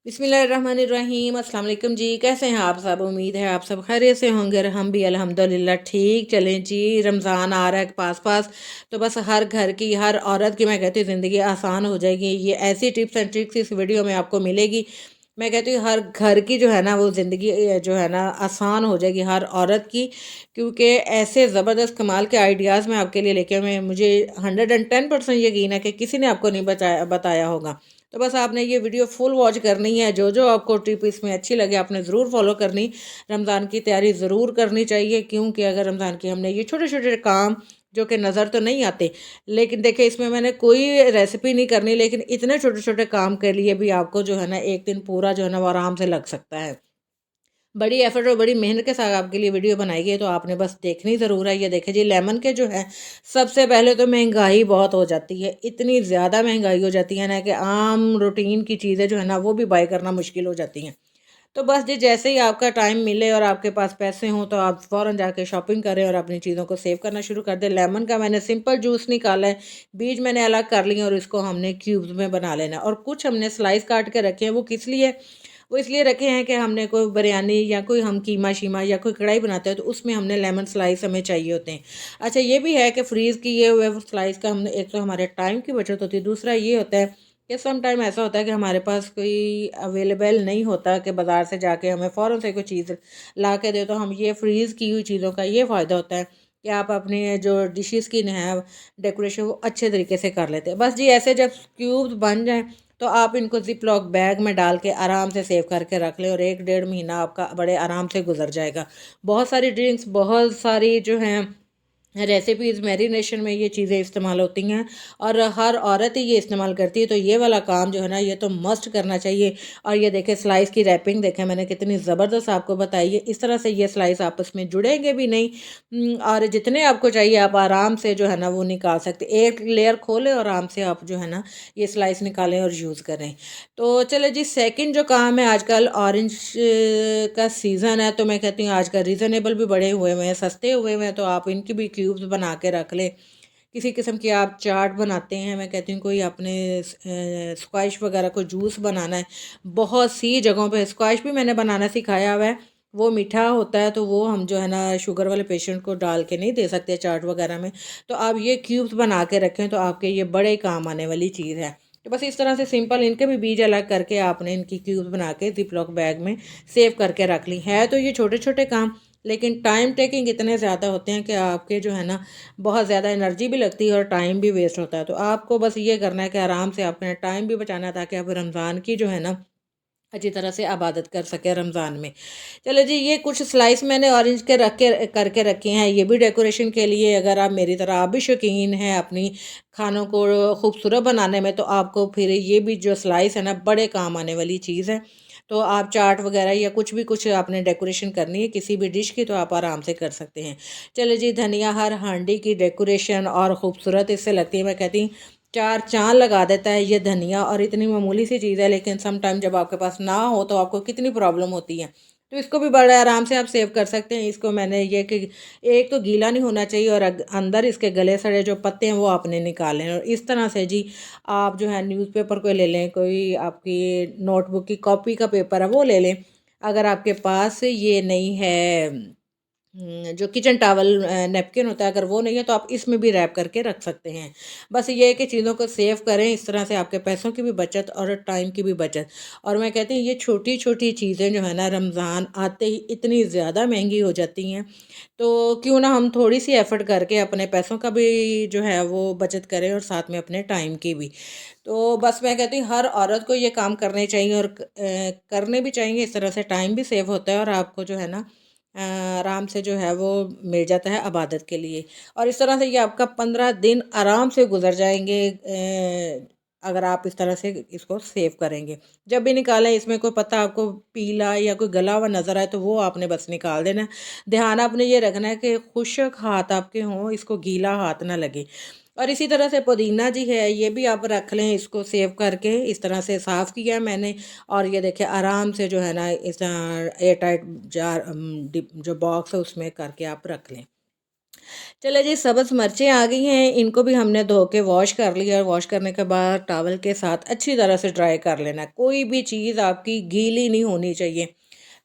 बिस्मिल्लाहिर्रहमानिर्रहीम अस्सलाम वालेकुम जी। कैसे हैं आप सब? उम्मीद है आप सब खैरियत से होंगे और हम भी अल्हम्दुलिल्लाह ठीक। चलें जी, रमज़ान आ रहा है पास पास, तो बस हर घर की हर औरत की मैं कहती हूँ ज़िंदगी आसान हो जाएगी। ये ऐसी टिप्स एंड ट्रिक्स इस वीडियो में आपको मिलेगी। मैं कहती हूँ हर घर की जो है ना वो ज़िंदगी जो है ना आसान हो जाएगी हर औरत की, क्योंकि ऐसे ज़बरदस्त कमाल के आइडियाज़ मैं आपके लिए लेके मैं मुझे 110% यकीन है कि किसी ने आपको नहीं बताया होगा। तो बस आपने ये वीडियो फुल वॉच करनी है। जो जो आपको टिप इसमें अच्छी लगे आपने ज़रूर फॉलो करनी। रमज़ान की तैयारी ज़रूर करनी चाहिए, क्योंकि अगर रमज़ान की हमने ये छोटे छोटे काम जो कि नज़र तो नहीं आते, लेकिन देखिए इसमें मैंने कोई रेसिपी नहीं करनी, लेकिन इतने छोटे छोटे काम के लिए भी आपको जो है ना एक दिन पूरा जो है ना वो आराम से लग सकता है। बड़ी एफर्ट और बड़ी मेहनत के साथ आपके लिए वीडियो बनाई गई है, तो आपने बस देखनी ज़रूर है। ये देखिए जी, लेमन के जो है सबसे पहले तो महंगाई बहुत हो जाती है। इतनी ज़्यादा महंगाई हो जाती है ना कि आम रूटीन की चीज़ें जो है ना वो भी बाय करना मुश्किल हो जाती हैं। तो बस जी, जैसे ही आपका टाइम मिले और आपके पास पैसे हों तो आप फ़ौरन जाके शॉपिंग करें और अपनी चीज़ों को सेव करना शुरू कर दें। लेमन का मैंने सिंपल जूस निकाला है, बीज मैंने अलग कर लिए और इसको हमने क्यूब्स में बना लेना है। और कुछ हमने स्लाइस काट के रखे हैं, वो किस लिए? वो इसलिए रखे हैं कि हमने कोई बिरयानी या कोई हम कीमा-शीमा या कोई कढ़ाई बनाते हैं तो उसमें हमने लेमन स्लाइस हमें चाहिए होते हैं। अच्छा, ये भी है कि फ्रीज़ किए हुए स्लाइस का हमने एक तो हमारे टाइम की बचत होती है, दूसरा ये होता है कि सम टाइम ऐसा होता है कि हमारे पास कोई अवेलेबल नहीं होता कि बाज़ार से जाके हमें फ़ौरन से कोई चीज़ ला के दे, तो हम ये फ्रीज़ की हुई चीज़ों का ये फ़ायदा होता है कि आप अपनी जो डिशेज़ की है डेकोरेशन वो अच्छे तरीके से कर लेते हैं। बस जी, ऐसे जब क्यूब्स बन जाएँ तो आप इनको ज़िप लॉक बैग में डाल के आराम से सेव करके रख लें और 1 डेढ़ महीना आपका बड़े आराम से गुज़र जाएगा। बहुत सारी ड्रिंक्स, बहुत सारी जो हैं रेसिपीज़, मैरिनेशन में ये चीज़ें इस्तेमाल होती हैं और हर औरत ही ये इस्तेमाल करती है, तो ये वाला काम जो है ना ये तो मस्ट करना चाहिए। और ये देखें स्लाइस की रैपिंग देखें मैंने कितनी ज़बरदस्त आपको बताई है। इस तरह से ये स्लाइस आपस में जुड़ेंगे भी नहीं। और जितने आपको चाहिए आप आराम से जो है ना वो निकाल सकते। एक लेयर खोलें और आराम से आप जो है ना ये स्लाइस निकालें और यूज़ करें। तो चलो जी, सेकंड जो काम है, आजकल ऑरेंज का सीज़न है, तो मैं कहती हूँ आजकल रीज़नेबल भी बड़े हुए हुए हैं, सस्ते हुए हुए हैं, तो आप इनकी भी क्यूब्स बना के रख लें। किसी किस्म की आप चाट बनाते हैं, मैं कहती हूँ कोई आपने स्क्वैश वगैरह को जूस बनाना है, बहुत सी जगहों पे स्क्वैश भी मैंने बनाना सिखाया हुआ है। वो मीठा होता है तो वो हम जो है ना शुगर वाले पेशेंट को डाल के नहीं दे सकते चाट वगैरह में। तो आप ये क्यूब्स बना के रखें तो आपके ये बड़े काम आने वाली चीज़ है। तो बस इस तरह से सिंपल इनके भी बीज अलग करके आपने इनकी क्यूब्स बना के ज़िप-लॉक बैग में सेव करके रख ली। है तो ये छोटे-छोटे काम, लेकिन टाइम टेकिंग इतने ज़्यादा होते हैं कि आपके जो है ना बहुत ज़्यादा एनर्जी भी लगती है और टाइम भी वेस्ट होता है। तो आपको बस ये करना है कि आराम से अपना टाइम भी बचाना है ताकि आप रमज़ान की जो है ना अच्छी तरह से इबादत कर सकें रमज़ान में। चलो जी, ये कुछ स्लाइस मैंने ऑरेंज के रख के करके रखे हैं, ये भी डेकोरेशन के लिए। अगर आप मेरी तरह आप भी शौकीन हैं अपनी खानों को खूबसूरत बनाने में, तो आपको फिर ये भी जो स्लाइस है ना बड़े काम आने वाली चीज़ है। तो आप चाट वगैरह या कुछ भी कुछ आपने डेकोरेशन करनी है किसी भी डिश की, तो आप आराम से कर सकते हैं। चलो जी, धनिया हर हांडी की डेकोरेशन और खूबसूरत इससे लगती है। मैं कहती हूँ 4 चाँद लगा देता है ये धनिया, और इतनी मामूली सी चीज़ है, लेकिन सम टाइम जब आपके पास ना हो तो आपको कितनी प्रॉब्लम होती है। तो इसको भी बड़े आराम से आप सेव कर सकते हैं। इसको मैंने ये कि एक तो गीला नहीं होना चाहिए और अंदर इसके गले सड़े जो पत्ते हैं वो आपने निकाले हैं। और इस तरह से जी आप जो है न्यूज़पेपर को ले लें, कोई आपकी नोटबुक की कॉपी का पेपर है वो ले लें। अगर आपके पास ये नहीं है जो किचन टॉवल नैपकिन होता है, अगर वो नहीं है तो आप इसमें भी रैप करके रख सकते हैं। बस ये है कि चीज़ों को सेव करें, इस तरह से आपके पैसों की भी बचत और टाइम की भी बचत। और मैं कहती हूँ ये छोटी-छोटी चीज़ें जो है ना रमज़ान आते ही इतनी ज़्यादा महँगी हो जाती हैं, तो क्यों ना हम थोड़ी-सी एफ़र्ट करके अपने पैसों का भी जो है वो बचत करें और साथ में अपने टाइम की भी। तो बस मैं कहती हूँ हर औरत को ये काम करने चाहिए और करने भी चाहिए। इस तरह से टाइम भी सेव होता है और आपको जो है ना आराम से जो है वो मिल जाता है इबादत के लिए। और इस तरह से ये आपका 15 दिन आराम से गुज़र जाएँगे, अगर आप इस तरह से इसको सेव करेंगे। जब भी निकालें इसमें कोई पत्ता आपको पीला या कोई गला हुआ नज़र आए तो वो आपने बस निकाल देना है। ध्यान आपने ये रखना है कि खुश्क हाथ आपके हों, इसको गीला हाथ ना लगे। और इसी तरह से पुदीना जी है, ये भी आप रख लें इसको सेव करके। इस तरह से साफ़ किया है मैंने और ये देखिए आराम से जो है ना इस एयर टाइट जार डिप जो बॉक्स है उसमें करके आप रख लें। चलो जी, सब्ज़ मिर्चें आ गई हैं, इनको भी हमने धो के वॉश कर लिया और वॉश करने के बाद टॉवल के साथ अच्छी तरह से ड्राई कर लेना है। कोई भी चीज़ आपकी गीली नहीं होनी चाहिए।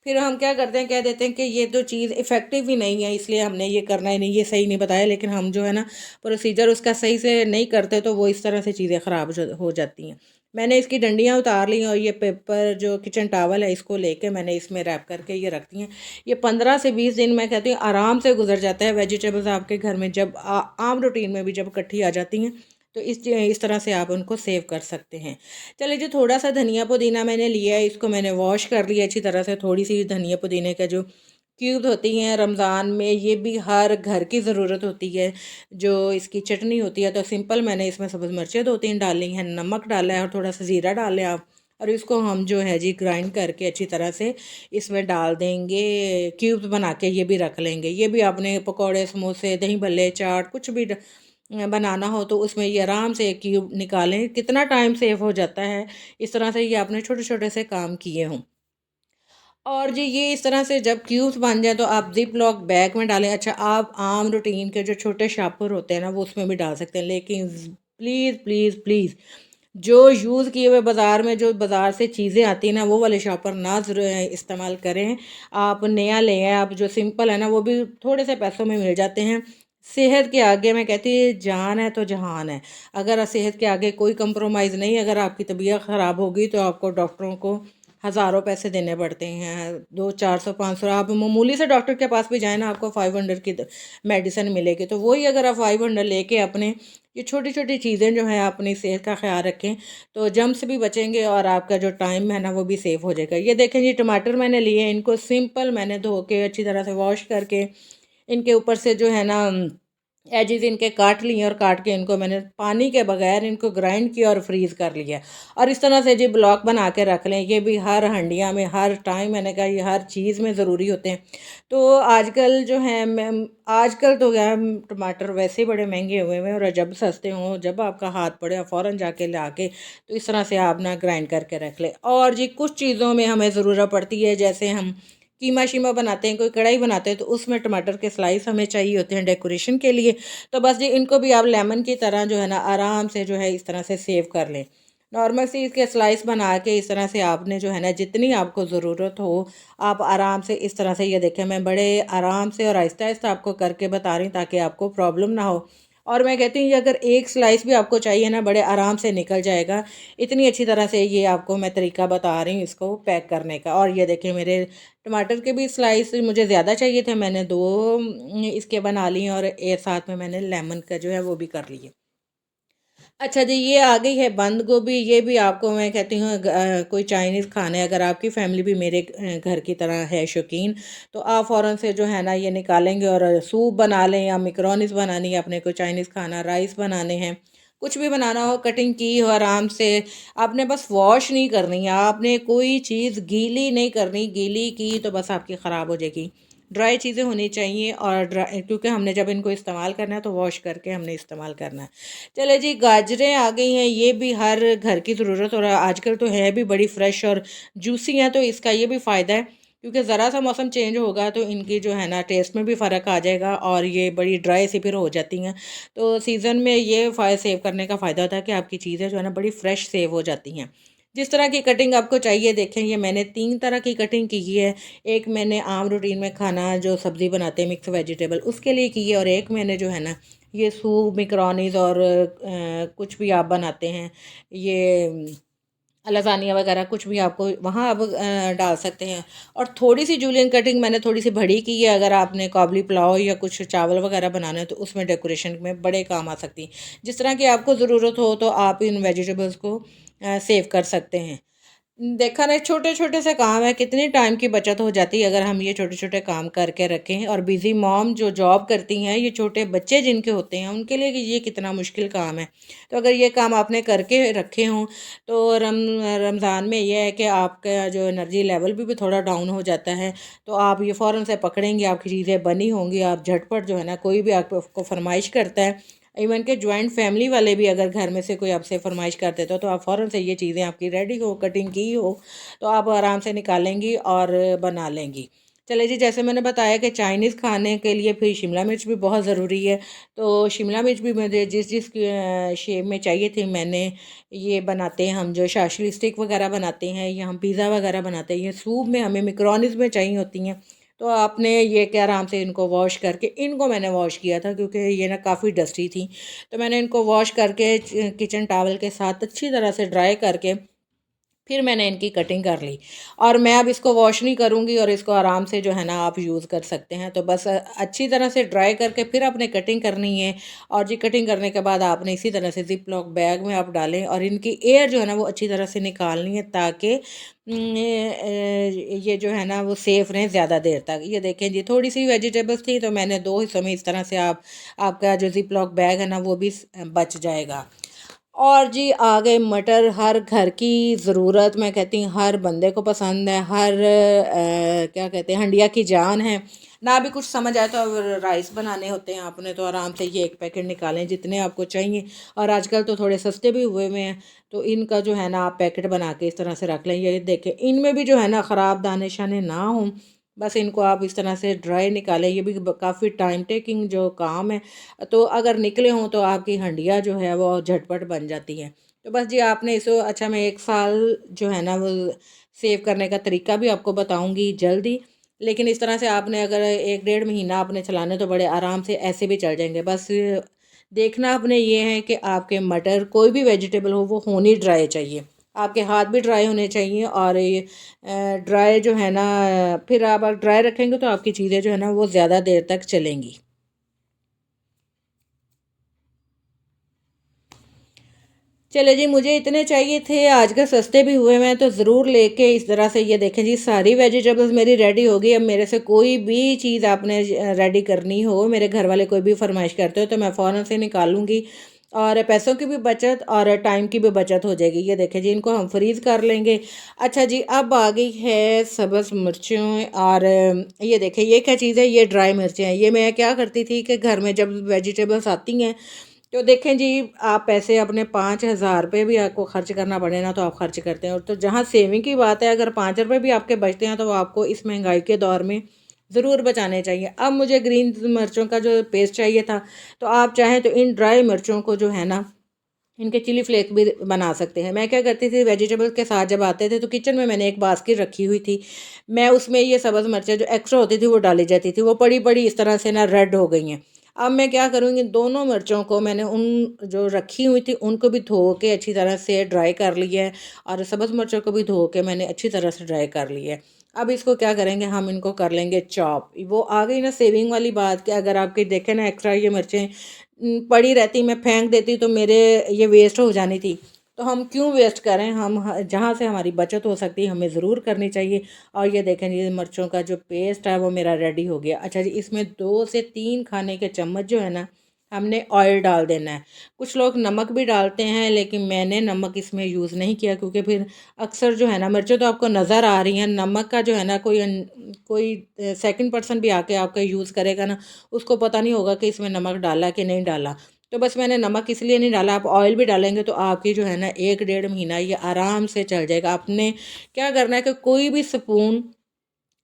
फिर हम क्या करते हैं, कह देते हैं कि ये तो चीज़ इफ़ेक्टिव ही नहीं है, इसलिए हमने ये करना ही नहीं, ये सही नहीं बताया, लेकिन हम जो है ना प्रोसीजर उसका सही से नहीं करते तो वो इस तरह से चीज़ें ख़राब हो जाती हैं। मैंने इसकी डंडियाँ उतार ली और ये पेपर जो किचन टॉवल है इसको लेके मैंने इसमें रैप करके ये रख दी हैं। ये 15 से 20 दिन मैं कहती हूँ आराम से गुजर जाता है। वेजिटेबल्स आपके घर में जब आम रूटीन में भी जब इकट्ठी आ जाती हैं तो इस तरह से आप उनको सेव कर सकते हैं। चलिए जी, थोड़ा सा धनिया पुदीना मैंने लिया है, इसको मैंने वॉश कर लिया अच्छी तरह से। थोड़ी सी धनिया पुदीने का जो क्यूब्स होती हैं रमज़ान में ये भी हर घर की ज़रूरत होती है। जो इसकी चटनी होती है तो सिंपल मैंने इसमें सब्ज़ मिर्चें 2-3 डाली हैं, नमक डाला है और थोड़ा सा ज़ीरा डालें आप। और इसको हम जो है जी ग्राइंड करके अच्छी तरह से इसमें डाल देंगे, क्यूब्स बना के ये भी रख लेंगे। ये भी आपने पकौड़े, समोसे, दही भल्ले, चाट कुछ भी बनाना हो तो उसमें ये आराम से क्यूब निकालें, कितना टाइम सेव हो जाता है। इस तरह से ये आपने छोटे-छोटे से काम किए हों। और जी ये इस तरह से जब क्यूब्स बन जाए तो आप ज़िप लॉक बैग में डालें। अच्छा, आप आम रूटीन के जो छोटे शॉपर होते हैं ना वो उसमें भी डाल सकते हैं, लेकिन प्लीज़ प्लीज़ प्लीज़ जो यूज़ किए हुए बाज़ार में जो बाज़ार से चीज़ें आती हैं ना वो वाले शॉपर ना इस्तेमाल करें। आप नया लें, आप जो सिंपल है ना वो भी थोड़े से पैसों में मिल जाते हैं। सेहत के आगे मैं कहती जान है तो जहान है। अगर सेहत के आगे कोई कंप्रोमाइज़ नहीं, अगर आपकी तबीयत ख़राब होगी तो आपको डॉक्टरों को हज़ारों पैसे देने पड़ते हैं, 200, 400, 500। आप मामूली से डॉक्टर के पास भी जाए ना आपको 500 की मेडिसिन मिलेगी। तो वही अगर आप 500 लेके अपने ये छोटी छोटी चीज़ें जो हैं अपनी सेहत का ख्याल रखें तो जम से भी बचेंगे और आपका जो टाइम है ना वो भी सेव हो जाएगा। ये देखें जी, टमाटर मैंने लिए हैं, इनको सिंपल मैंने धो के अच्छी तरह से वॉश करके इनके ऊपर से जो है ना एजेस इनके काट लिए और काट के इनको मैंने पानी के बगैर इनको ग्राइंड किया और फ्रीज़ कर लिया। और इस तरह से जी ब्लॉक बना के रख लें। ये भी हर हंडिया में हर टाइम मैंने कहा ये हर चीज़ में ज़रूरी होते हैं। तो आजकल जो है आजकल तो क्या टमाटर वैसे ही बड़े महंगे हुए हैं और जब सस्ते हों जब आपका हाथ पड़े फ़ौरन जाके ला के तो इस तरह से आप ना ग्राइंड करके रख लें। और जी कुछ चीज़ों में हमें ज़रूरत पड़ती है, जैसे हम कीमा शीमा बनाते हैं, कोई कढ़ाई बनाते हैं तो उसमें टमाटर के स्लाइस हमें चाहिए होते हैं डेकोरेशन के लिए। तो बस जी इनको भी आप लेमन की तरह जो है ना आराम से जो है इस तरह से सेव कर लें। नॉर्मल सी इसके स्लाइस बना के इस तरह से आपने जो है ना जितनी आपको ज़रूरत हो आप आराम से इस तरह से, ये देखें मैं बड़े आराम से और आहिस्ता आहिस्ता आपको करके बता रही हूँ ताकि आपको प्रॉब्लम ना हो। और मैं कहती हूँ ये अगर एक स्लाइस भी आपको चाहिए ना बड़े आराम से निकल जाएगा। इतनी अच्छी तरह से ये आपको मैं तरीका बता रही हूँ इसको पैक करने का। और ये देखिए मेरे टमाटर के भी स्लाइस मुझे ज़्यादा चाहिए थे, मैंने 2 इसके बना लिए और एक साथ में मैंने लेमन का जो है वो भी कर लिए। अच्छा जी, ये आ गई है बंद गोभी। ये भी आपको मैं कहती हूँ कोई चाइनीज़ खाना है, अगर आपकी फैमिली भी मेरे घर की तरह है शौकीन, तो आप फ़ौरन से जो है ना ये निकालेंगे और सूप बना लें या मैकरोनीज़ बनानी है अपने को, चाइनीज़ खाना, राइस बनाने हैं, कुछ भी बनाना हो, कटिंग की हो आराम से। आपने बस वॉश नहीं करनी है, आपने कोई चीज़ गीली नहीं करनी, गीली की तो बस आपकी ख़राब हो जाएगी। ड्राई चीज़ें होनी चाहिए और ड्राई, क्योंकि हमने जब इनको इस्तेमाल करना है तो वॉश करके हमने इस्तेमाल करना है। चले जी, गाजरें आ गई हैं, ये भी हर घर की ज़रूरत और आजकल तो है भी बड़ी फ्रेश और जूसी हैं, तो इसका ये भी फ़ायदा है क्योंकि ज़रा सा मौसम चेंज होगा तो इनकी जो है ना टेस्ट में भी फ़र्क आ जाएगा और ये बड़ी ड्राई सी फिर हो जाती हैं। तो सीज़न में ये सेव करने का फ़ायदा होता है कि आपकी चीज़ें जो है ना बड़ी फ्रेश सेव हो जाती हैं। जिस तरह की कटिंग आपको चाहिए देखें, ये मैंने 3 तरह की कटिंग की है। एक मैंने आम रूटीन में खाना जो सब्ज़ी बनाते हैं मिक्स वेजिटेबल उसके लिए की है और एक मैंने जो है ना ये सूप, मैकरोनीज़ और कुछ भी आप बनाते हैं, ये लज़ानिया वगैरह कुछ भी आपको वहाँ आप डाल सकते हैं। और थोड़ी-सी जूलियन कटिंग मैंने थोड़ी-सी बड़ी की है, अगर आपने काबुली पुलाव या कुछ चावल वगैरह बनाना है तो उसमें डेकोरेशन में बड़े काम आ सकती हैं। जिस तरह की आपको ज़रूरत हो तो आप इन वेजिटेबल्स को सेव कर सकते हैं। देखा ना, छोटे-छोटे से काम है, कितनी टाइम की बचत हो जाती है अगर हम ये छोटे-छोटे काम करके रखें। और बिज़ी मॉम जो जॉब करती हैं, ये छोटे बच्चे जिनके होते हैं, उनके लिए कि ये कितना मुश्किल काम है। तो अगर ये काम आपने करके रखे हों, तो रमज़ान में ये है कि आपका जो एनर्जी लेवल भी थोड़ा डाउन हो जाता है। तो आप ये फ़ौरन से पकड़ेंगे, आपकी चीज़ें बनी होंगी, आप झटपट जो है ना कोई भी आपको फ़रमाइश करता है, इवन के जॉइंट फैमिली वाले भी अगर घर में से कोई आपसे फरमाइश कर देता हो तो आप फ़ौरन से ये चीज़ें आपकी रेडी हो, कटिंग की हो, तो आप आराम से निकालेंगी और बना लेंगी। चले जी, जैसे मैंने बताया कि चाइनीज़ खाने के लिए फिर शिमला मिर्च भी बहुत ज़रूरी है। तो शिमला मिर्च भी मुझे जिस जिस शेप में चाहिए थी, मैंने ये बनाते हैं हम जो शाशली स्टिक वगैरह बनाते हैं या हम पिज़्ज़ा वगैरह बनाते हैं, ये सूप में हमें मैकरोनीज़ में चाहिए होती हैं। तो आपने ये क्या आराम से इनको वॉश करके, इनको मैंने वॉश किया था क्योंकि ये ना काफ़ी डस्टी थी। तो मैंने इनको वॉश करके किचन टॉवल के साथ अच्छी तरह से ड्राई करके फिर मैंने इनकी कटिंग कर ली। और मैं अब इसको वॉश नहीं करूँगी और इसको आराम से जो है ना आप यूज़ कर सकते हैं। तो बस अच्छी तरह से ड्राई करके फिर आपने कटिंग करनी है। और जी कटिंग करने के बाद आपने इसी तरह से ज़िप लॉक बैग में आप डालें और इनकी एयर जो है ना वो अच्छी तरह से निकालनी है, ताकि ये जो है ना वो सेफ़ रहें ज़्यादा देर तक। ये देखें जी, थोड़ी सी वेजिटेबल्स थी तो मैंने 2 हिस्सों में इस तरह से आपका जो ज़िप लॉक बैग है ना वो भी बच जाएगा। और जी आ गए मटर, हर घर की ज़रूरत, मैं कहती हूँ हर बंदे को पसंद है, हर क्या कहते हैं, हंडिया की जान है। ना भी कुछ समझ आए तो अगर राइस बनाने होते हैं आपने, तो आराम से ये एक पैकेट निकालें जितने आपको चाहिए। और आजकल तो थोड़े सस्ते भी हुए हुए हैं, तो इनका जो है ना आप पैकेट बना के इस तरह से रख लें। ये देखें, इनमें भी जो है ना ख़राब दाने शाने ना हों, बस इनको आप इस तरह से ड्राई निकालें। ये भी काफ़ी टाइम टेकिंग जो काम है, तो अगर निकले हों तो आपकी हंडिया जो है वो झटपट बन जाती है। तो बस जी आपने इसको, अच्छा मैं 1 साल जो है ना वो सेव करने का तरीका भी आपको बताऊँगी जल्दी। लेकिन इस तरह से आपने अगर 1 डेढ़ महीना आपने चलाने तो बड़े आराम से ऐसे भी चल जाएँगे। बस देखना आपने ये है कि आपके मटर, कोई भी वेजिटेबल हो, वो होनी ड्राई चाहिए। आपके हाथ भी ड्राई होने चाहिए। और ये ड्राई जो है ना, फिर आप ड्राई रखेंगे तो आपकी चीज़ें जो है ना वो ज़्यादा देर तक चलेंगी। चले जी, मुझे इतने चाहिए थे, आजकल सस्ते भी हुए हैं तो ज़रूर लेके इस तरह से, ये देखें जी सारी वेजिटेबल्स मेरी रेडी हो गई। अब मेरे से कोई भी चीज़ आपने रेडी करनी हो, मेरे घर वाले कोई भी फरमाइश करते हो तो मैं फ़ौरन से निकालूंगी। और पैसों की भी बचत और टाइम की भी बचत हो जाएगी। ये देखें जी, इनको हम फ्रीज़ कर लेंगे। अच्छा जी, अब आ गई है सब्ज़ मिर्चें। और ये देखें, ये क्या चीज़ है, ये ड्राई मिर्चें हैं। ये मैं क्या करती थी कि घर में जब वेजिटेबल्स आती हैं, तो देखें जी, आप पैसे अपने 5,000 रुपये भी आपको खर्च करना पड़े ना तो आप खर्च करते हैं। और तो जहाँ सेविंग की बात है, अगर 5 रुपये भी आपके बचते हैं तो वो आपको इस महंगाई के दौर में ज़रूर बचाने चाहिए। अब मुझे ग्रीन मिर्चों का जो पेस्ट चाहिए था, तो आप चाहें तो इन ड्राई मिर्चों को जो है ना, इनके चिली फ्लेक्स भी बना सकते हैं। मैं क्या करती थी, वेजिटेबल्स के साथ जब आते थे तो किचन में मैंने एक बास्केट रखी हुई थी। मैं उसमें ये सब्ज़ मिर्चें जो एक्स्ट्रा होती थी वो डाली जाती थी। वो पड़ी पड़ी इस तरह से ना रेड हो गई हैं। अब मैं क्या करूँगी, दोनों मिर्चों को मैंने उन जो रखी हुई थी उनको भी धो के अच्छी तरह से ड्राई कर लिया है। और सब्ज़ मिर्चों को भी धो के मैंने अच्छी तरह से ड्राई कर लिया है। अब इसको क्या करेंगे, हम इनको कर लेंगे चॉप। वो आ गई ना सेविंग वाली बात, कि अगर आपके देखें ना एक्स्ट्रा ये मिर्चें पड़ी रहती, मैं फेंक देती तो मेरे ये वेस्ट हो जानी थी। तो हम क्यों वेस्ट करें, हम जहाँ से हमारी बचत हो सकती है हमें ज़रूर करनी चाहिए। और ये देखें, ये मिर्चों का जो पेस्ट है वो मेरा रेडी हो गया। अच्छा जी, इसमें 2 से 3 खाने के चम्मच जो है ना, हमने ऑयल डाल देना है। कुछ लोग नमक भी डालते हैं, लेकिन मैंने नमक इसमें यूज़ नहीं किया, क्योंकि फिर अक्सर जो है ना, मिर्चें तो आपको नज़र आ रही हैं, नमक का जो है ना, कोई सेकंड पर्सन भी आके आपका यूज़ करेगा ना, उसको पता नहीं होगा कि इसमें नमक डाला कि नहीं डाला। तो बस मैंने नमक इसलिए नहीं डाला। आप ऑयल भी डालेंगे तो आपकी जो है ना 1 डेढ़ महीना ये आराम से चल जाएगा। आपने क्या करना है कि कोई भी स्पून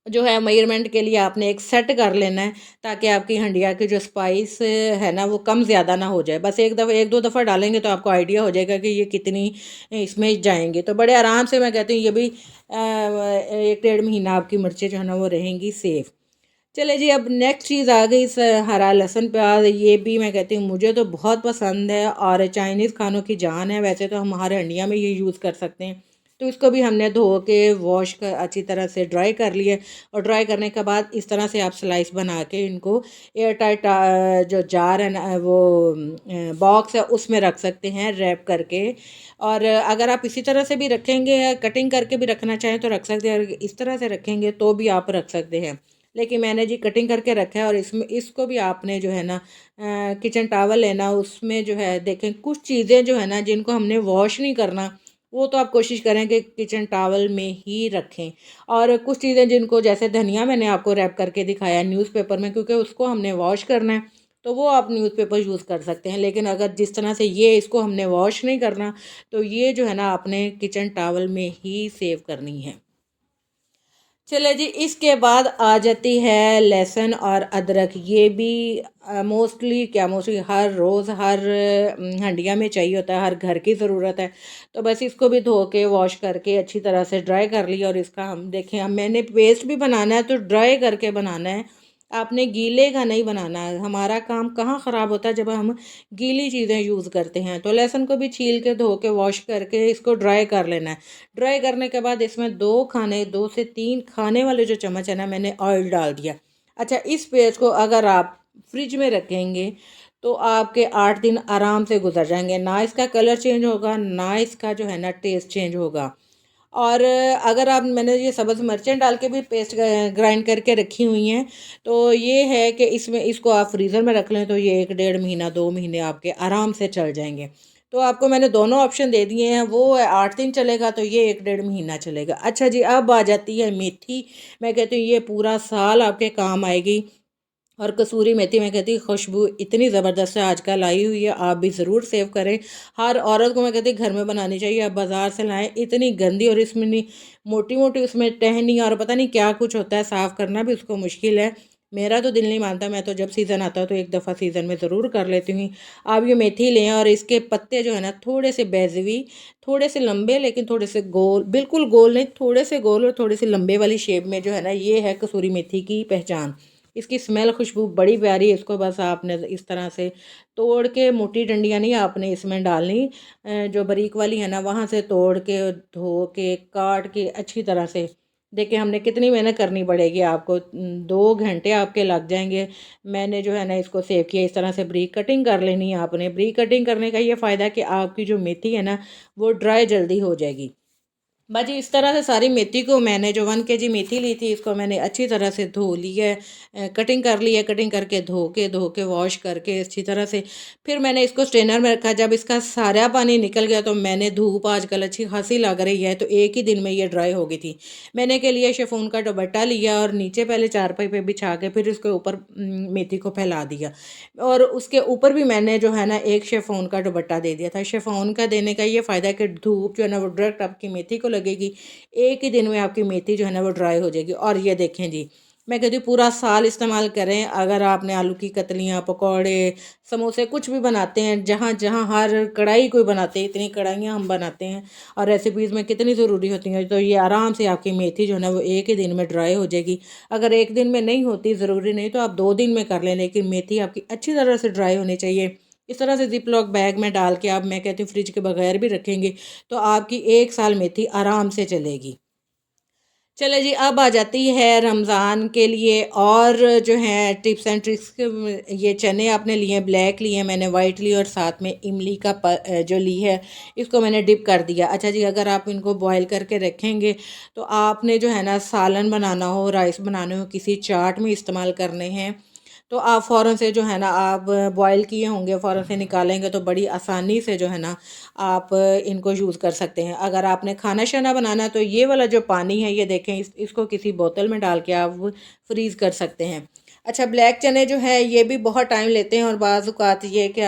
जो है मेजरमेंट के लिए आपने एक सेट कर लेना है, ताकि आपकी हंडिया की जो स्पाइस है ना वो कम ज़्यादा ना हो जाए। बस एक दफ़ा, एक दो दफ़ा डालेंगे तो आपको आइडिया हो जाएगा कि ये कितनी इसमें जाएंगे। तो बड़े आराम से मैं कहती हूँ ये भी 1 डेढ़ महीना आपकी मिर्चें जो है ना वो रहेंगी सेफ़। चले जी, अब नेक्स्ट चीज़ आ गई हरा लहसुन प्याज। ये भी मैं कहती हूँ मुझे तो बहुत पसंद है और चाइनीज़ खानों की जान है। वैसे तो हम हमारे इंडिया में ये यूज़ कर सकते हैं। तो इसको भी हमने धो के वॉश कर अच्छी तरह से ड्राई कर लिए। और ड्राई करने के बाद इस तरह से आप स्लाइस बना के इनको एयर टाइट जो जार है ना, वो बॉक्स है उसमें रख सकते हैं रैप करके। और अगर आप इसी तरह से भी रखेंगे या कटिंग करके भी रखना चाहें तो रख सकते हैं, और इस तरह से रखेंगे तो भी आप रख सकते हैं। लेकिन मैंने जी कटिंग करके रखा है। और इसमें इसको भी आपने जो है ना किचन टावल लेना, उसमें जो है देखें कुछ चीज़ें जो है ना जिनको हमने वॉश नहीं करना, वो तो आप कोशिश करें कि किचन टावल में ही रखें। और कुछ चीज़ें जिनको, जैसे धनिया मैंने आपको रैप करके दिखाया न्यूज़पेपर में, क्योंकि उसको हमने वॉश करना है, तो वो आप न्यूज़पेपर यूज़ कर सकते हैं। लेकिन अगर जिस तरह से ये इसको हमने वॉश नहीं करना, तो ये जो है ना आपने किचन टावल में ही सेव करनी है। चले जी, इसके बाद आ जाती है लहसुन और अदरक। ये भी मोस्टली क्या मोस्टली हर रोज़ हर हंडिया में चाहिए होता है, हर घर की ज़रूरत है। तो बस इसको भी धो के वॉश करके अच्छी तरह से ड्राई कर लिया, और इसका हम देखें, हम मैंने पेस्ट भी बनाना है तो ड्राई करके बनाना है, आपने गीले का नहीं बनाना है। हमारा काम कहाँ ख़राब होता है जब हम गीली चीज़ें यूज़ करते हैं। तो लहसुन को भी छील के धो के वॉश करके इसको ड्राई कर लेना है। ड्राई करने के बाद इसमें 2 से 3 खाने वाले जो चम्मच है ना, मैंने ऑयल डाल दिया। अच्छा, इस पेस्ट को अगर आप फ्रिज में रखेंगे तो आपके 8 दिन आराम से गुजर जाएंगे, ना इसका कलर चेंज होगा, ना इसका जो है ना टेस्ट चेंज होगा। और अगर आप, मैंने ये सब्ज़ मिर्चें डाल के भी पेस्ट ग्राइंड करके रखी हुई हैं, तो ये है कि इसमें इसको आप फ्रीज़र में रख लें तो ये 1 डेढ़ महीना 2 महीने आपके आराम से चल जाएंगे। तो आपको मैंने दोनों ऑप्शन दे दिए हैं, वो 8 दिन चलेगा तो ये 1 डेढ़ महीना चलेगा। अच्छा जी, अब आ जाती है मेथी। मैं कहती हूँ ये पूरा साल आपके काम आएगी। और कसूरी मेथी, मैं कहती हूँ खुशबू इतनी ज़बरदस्त है आजकल आई हुई है, आप भी ज़रूर सेव करें। हर औरत को मैं कहती हूँ घर में बनानी चाहिए। आप बाज़ार से लाएं, इतनी गंदी, और इसमें नहीं मोटी मोटी उसमें टहनी और पता नहीं क्या कुछ होता है, साफ़ करना भी उसको मुश्किल है। मेरा तो दिल नहीं मानता, मैं तो जब सीज़न आता है तो एक दफ़ा सीज़न में ज़रूर कर लेती हूँ। आप ये मेथी लें और इसके पत्ते जो है ना थोड़े से बैजवी, थोड़े से लंबे, लेकिन थोड़े से गोल, बिल्कुल गोल नहीं, थोड़े से गोल और थोड़ी सी लंबे वाली शेप में जो है ना, ये है कसूरी मेथी की पहचान। इसकी स्मेल खुशबू बड़ी प्यारी है। इसको बस आपने इस तरह से तोड़ के, मोटी डंडियाँ नहीं आपने इसमें डालनी, जो बारीक वाली है ना वहाँ से तोड़ के, धो के, काट के अच्छी तरह से। देखिए हमने कितनी मेहनत करनी पड़ेगी आपको, 2 घंटे आपके लग जाएंगे। मैंने जो है ना इसको सेव किया, इस तरह से ब्रीक कटिंग कर लेनी है आपने। ब्रीक कटिंग करने का ये फ़ायदा है कि आपकी जो मेथी है ना वो ड्राई जल्दी हो जाएगी। बाजी इस तरह से सारी मेथी को, मैंने जो 1 kg मेथी ली थी इसको मैंने अच्छी तरह से धो ली है, कटिंग कर ली है। कटिंग करके धो के वॉश करके अच्छी तरह से फिर मैंने इसको स्ट्रेनर में रखा। जब इसका सारा पानी निकल गया तो मैंने, धूप आजकल अच्छी खासी लग रही है तो एक ही दिन में ये ड्राई हो गई थी। मैंने के लिए शिफॉन का दुपट्टा लिया और नीचे पहले चारपाई पे बिछा के फिर इसके ऊपर मेथी को फैला दिया, और उसके ऊपर भी मैंने जो है ना एक शिफॉन का दुपट्टा दे दिया था। शिफॉन का देने का ये फ़ायदा है कि धूप जो है ना वो डायरेक्ट आपकी मेथी को लगेगी, एक ही दिन में आपकी मेथी जो है ना वो ड्राई हो जाएगी। और ये देखें जी, मैं कहती हूँ पूरा साल इस्तेमाल करें। अगर आपने आलू की कतलियाँ, पकौड़े, समोसे कुछ भी बनाते हैं, जहाँ जहाँ हर कढ़ाई कोई बनाते हैं, इतनी कढ़ाइयाँ हम बनाते हैं और रेसिपीज़ में कितनी ज़रूरी होती हैं, तो ये आराम से आपकी मेथी जो है ना वो एक ही दिन में ड्राई हो जाएगी। अगर एक दिन में नहीं होती, ज़रूरी नहीं तो आप 2 दिन में कर लें, लेकिन मेथी आपकी अच्छी तरह से ड्राई होनी चाहिए। इस तरह से जिप लॉक बैग में डाल के आप, मैं कहती हूँ फ्रिज के बगैर भी रखेंगे तो आपकी 1 साल मेथी आराम से चलेगी। चले जी, अब आ जाती है रमज़ान के लिए और जो है टिप्स एंड ट्रिक्स। ये चने आपने लिए, ब्लैक लिए, मैंने वाइट ली, और साथ में इमली का जो ली है इसको मैंने डिप कर दिया। अच्छा जी, अगर आप इनको बॉईल करके रखेंगे तो आपने जो है ना सालन बनाना हो, राइस बनाने हो, किसी चाट में इस्तेमाल करने हैं, तो आप फ़ौरन से जो है ना, आप बॉईल किए होंगे फ़ौरन से निकालेंगे तो बड़ी आसानी से जो है ना आप इनको यूज़ कर सकते हैं। अगर आपने खाना शाना बनाना तो ये वाला जो पानी है ये देखें, इसको किसी बोतल में डाल के आप फ्रीज़ कर सकते हैं। अच्छा, ब्लैक चने जो है ये भी बहुत टाइम लेते हैं, और बाज़ औक़ात ये कि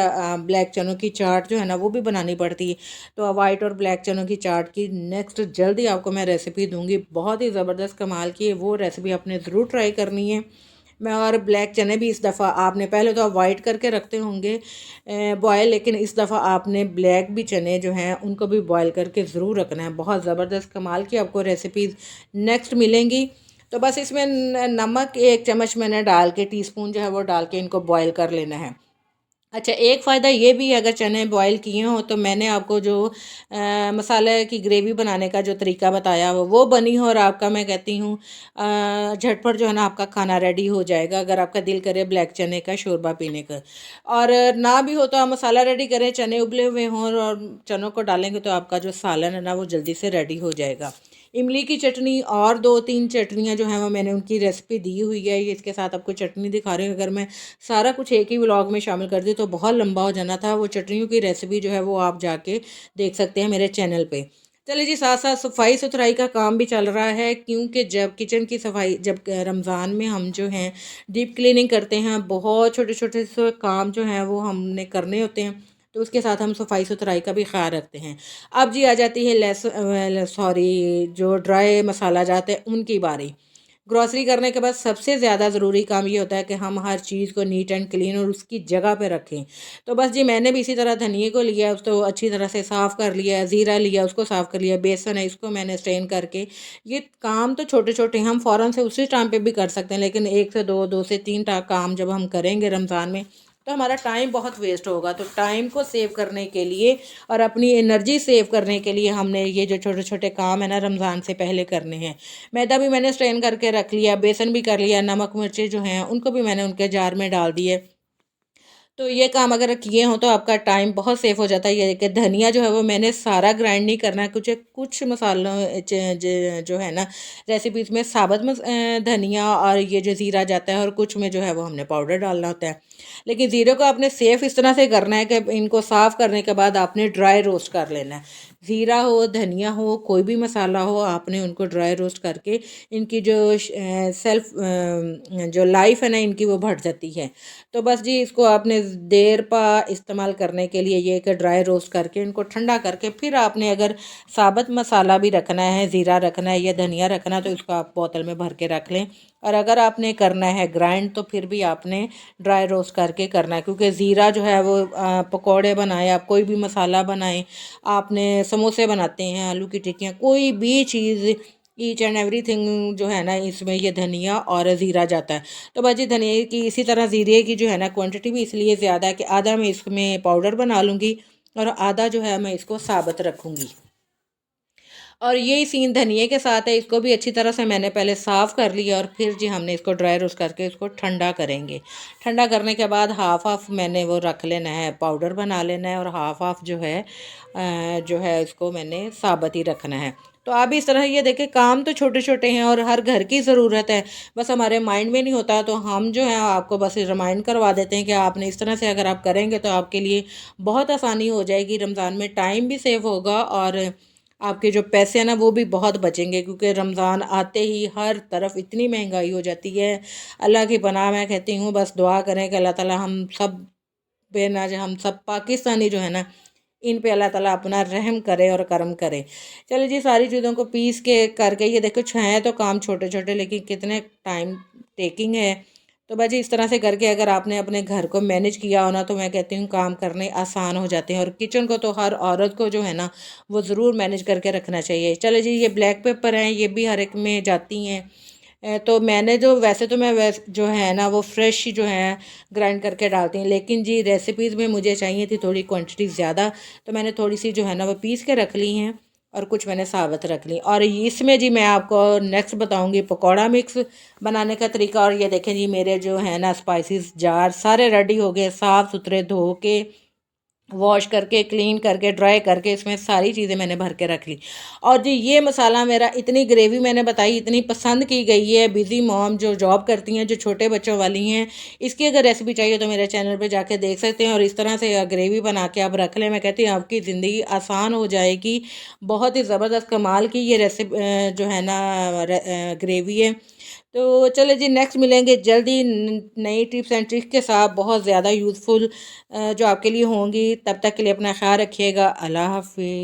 ब्लैक चनों की चाट जो है ना वो भी बनानी पड़ती है। तो वाइट और ब्लैक चनों की चाट की नेक्स्ट जल्दी आपको मैं रेसिपी दूँगी, बहुत ही ज़बरदस्त कमाल की है। वो रेसिपी आपने ज़रूर ट्राई करनी है। मैं, और ब्लैक चने भी इस दफ़ा आपने, पहले तो आप वाइट करके रखते होंगे बॉयल, लेकिन इस दफ़ा आपने ब्लैक भी चने जो हैं उनको भी बॉयल करके ज़रूर रखना है। बहुत ज़बरदस्त कमाल की आपको रेसिपीज़ नेक्स्ट मिलेंगी। तो बस इसमें नमक 1 चम्मच मैंने डाल के, टीस्पून जो है वो डाल के इनको बॉयल कर लेना है। अच्छा, एक फ़ायदा ये भी है, अगर चने बॉयल किए हों तो मैंने आपको जो मसाले की ग्रेवी बनाने का जो तरीका बताया वो बनी हो, और आपका, मैं कहती हूँ झटपट जो है ना आपका खाना रेडी हो जाएगा, अगर आपका दिल करे ब्लैक चने का शोरबा पीने का। और ना भी हो तो आप मसाला रेडी करें, चने उबले हुए हों और चनों को डालेंगे तो आपका जो सालन है ना वो जल्दी से रेडी हो जाएगा। इमली की चटनी और 2-3 चटनियाँ जो हैं वो मैंने उनकी रेसिपी दी हुई है, ये इसके साथ आपको चटनी दिखा रही हूँ। अगर मैं सारा कुछ एक ही व्लॉग में शामिल कर दी तो बहुत लंबा हो जाना था। वो चटनियों की रेसिपी जो है वो आप जाके देख सकते हैं मेरे चैनल पे। चलिए जी, साथ साथ सफाई सुथराई का काम भी चल रहा है, क्योंकि जब किचन की सफाई, जब रमज़ान में हम जो हैं डीप क्लीनिंग करते हैं, बहुत छोटे छोटे से काम जो हैं वो हमने करने होते हैं, तो उसके साथ हम सफाई सुथराई का भी ख्याल रखते हैं। अब जी आ जाती है सॉरी, जो ड्राई मसाला जाते हैं उनकी बारी। ग्रॉसरी करने के बाद सबसे ज़्यादा ज़रूरी काम ये होता है कि हम हर चीज़ को नीट एंड क्लीन और उसकी जगह पे रखें। तो बस जी मैंने भी इसी तरह धनिए को लिया, उसको अच्छी तरह से साफ़ कर लिया, ज़ीरा लिया उसको साफ़ कर लिया, बेसन है इसको मैंने स्ट्रेन करके, ये काम तो छोटे-छोटे हम फ़ौरन से उसी टाइम पे भी कर सकते हैं, लेकिन 1 से 2, 2 से 3 टा काम जब हम करेंगे रमज़ान में, तो हमारा टाइम बहुत वेस्ट होगा। तो टाइम को सेव करने के लिए और अपनी एनर्जी सेव करने के लिए हमने ये जो छोटे-छोटे काम है ना रमज़ान से पहले करने हैं। मैदा भी मैंने स्ट्रेन करके रख लिया, बेसन भी कर लिया, नमक मिर्ची जो हैं उनको भी मैंने उनके जार में डाल दिए। तो ये काम अगर किए हों तो आपका टाइम बहुत सेफ हो जाता है। ये देखिए धनिया जो है वो मैंने सारा ग्राइंड नहीं करना है, कुछ कुछ मसालों जो है ना रेसिपीज़ में साबुत धनिया और ये जो ज़ीरा जाता है और कुछ में जो है वो हमने पाउडर डालना होता है। लेकिन ज़ीरे को आपने सेफ इस तरह से करना है कि इनको साफ़ करने के बाद आपने ड्राई रोस्ट कर लेना है। ज़ीरा हो, धनिया हो, कोई भी मसाला हो, आपने उनको ड्राई रोस्ट करके इनकी जो जो लाइफ है ना इनकी वो बढ़ जाती है। तो बस जी इसको आपने देर पा इस्तेमाल करने के लिए ये कि ड्राई रोस्ट करके इनको ठंडा करके फिर आपने अगर साबुत मसाला भी रखना है, ज़ीरा रखना है या धनिया रखना है तो इसको आप बोतल में भर के रख लें। और अगर आपने करना है ग्राइंड तो फिर भी आपने ड्राई रोस्ट करके करना है, क्योंकि ज़ीरा जो है वो पकौड़े बनाए, आप कोई भी मसाला बनाएं, आपने समोसे बनाते हैं, आलू की टिक्कियाँ, कोई भी चीज़ ईच एंड एवरीथिंग जो है ना इसमें ये धनिया और ज़ीरा जाता है। तो बस ये धनिया की इसी तरह ज़ीरे की जो है ना क्वांटिटी भी इसलिए ज़्यादा है कि आधा मैं इसमें पाउडर बना लूँगी और आधा जो है मैं इसको साबुत रखूँगी। और यही सीन धनिए के साथ है, इसको भी अच्छी तरह से मैंने पहले साफ़ कर लिया और फिर जी हमने इसको ड्राई रोस्ट करके इसको ठंडा करेंगे। ठंडा करने के बाद हाफ़ हाफ़ मैंने वो रख लेना है, पाउडर बना लेना है और हाफ़ हाफ़ जो है इसको मैंने साबुत ही रखना है। तो आप इस तरह ये देखें काम तो छोटे-छोटे हैं और हर घर की ज़रूरत है, बस हमारे माइंड में नहीं होता तो हम जो है आपको बस रिमाइंड करवा देते हैं कि आपने इस तरह से अगर आप करेंगे तो आपके लिए बहुत आसानी हो जाएगी। रमज़ान में टाइम भी सेव होगा और आपके जो पैसे हैं ना वो भी बहुत बचेंगे, क्योंकि रमज़ान आते ही हर तरफ इतनी महंगाई हो जाती है। अल्लाह की पनाह मैं कहती हूँ, बस दुआ करें कि अल्लाह ताला हम सब पे ना जो हम सब पाकिस्तानी जो है ना इन पे अल्लाह ताला अपना रहम करे और करम करे। चलिए जी सारी चीज़ों को पीस के करके ये देखो हैं तो काम छोटे छोटे लेकिन कितने टाइम टेकिंग है। तो बाजी इस तरह से करके अगर आपने अपने घर को मैनेज किया हो ना तो मैं कहती हूँ काम करने आसान हो जाते हैं। और किचन को तो हर औरत को जो है ना वो ज़रूर मैनेज करके रखना चाहिए। चलो जी ये ब्लैक पेपर हैं, ये भी हर एक में जाती हैं। तो मैंने जो वैसे तो मैं जो है ना वो फ्रेश ही जो है ग्राइंड करके डालती हूँ, लेकिन जी रेसिपीज़ में मुझे चाहिए थी थोड़ी क्वांटिटी ज़्यादा, तो मैंने थोड़ी सी जो है ना वो पीस के रख ली हैं और कुछ मैंने साबुत रख ली। और इसमें जी मैं आपको नेक्स्ट बताऊंगी पकौड़ा मिक्स बनाने का तरीका। और ये देखें जी मेरे जो है ना स्पाइसेस जार सारे रेडी हो गए, साफ़ सुथरे धो के वॉश करके क्लीन करके ड्राई करके इसमें सारी चीज़ें मैंने भर के रख ली। और जी ये मसाला मेरा इतनी ग्रेवी मैंने बताई इतनी पसंद की गई है, बिज़ी मॉम जो जॉब करती हैं, जो छोटे बच्चों वाली हैं, इसकी अगर रेसिपी चाहिए तो मेरे चैनल पे जाके देख सकते हैं। और इस तरह से ग्रेवी बना के आप रख लें, मैं कहती हूँ आपकी ज़िंदगी आसान हो जाएगी। बहुत ही ज़बरदस्त कमाल की ये रेसिपी जो है ना ग्रेवी है। तो चलो जी नेक्स्ट मिलेंगे जल्दी नई टिप्स एंड ट्रिक्स के साथ, बहुत ज़्यादा यूज़फुल जो आपके लिए होंगी। तब तक के लिए अपना ख्याल रखिएगा। अल्लाह हाफ़िज़।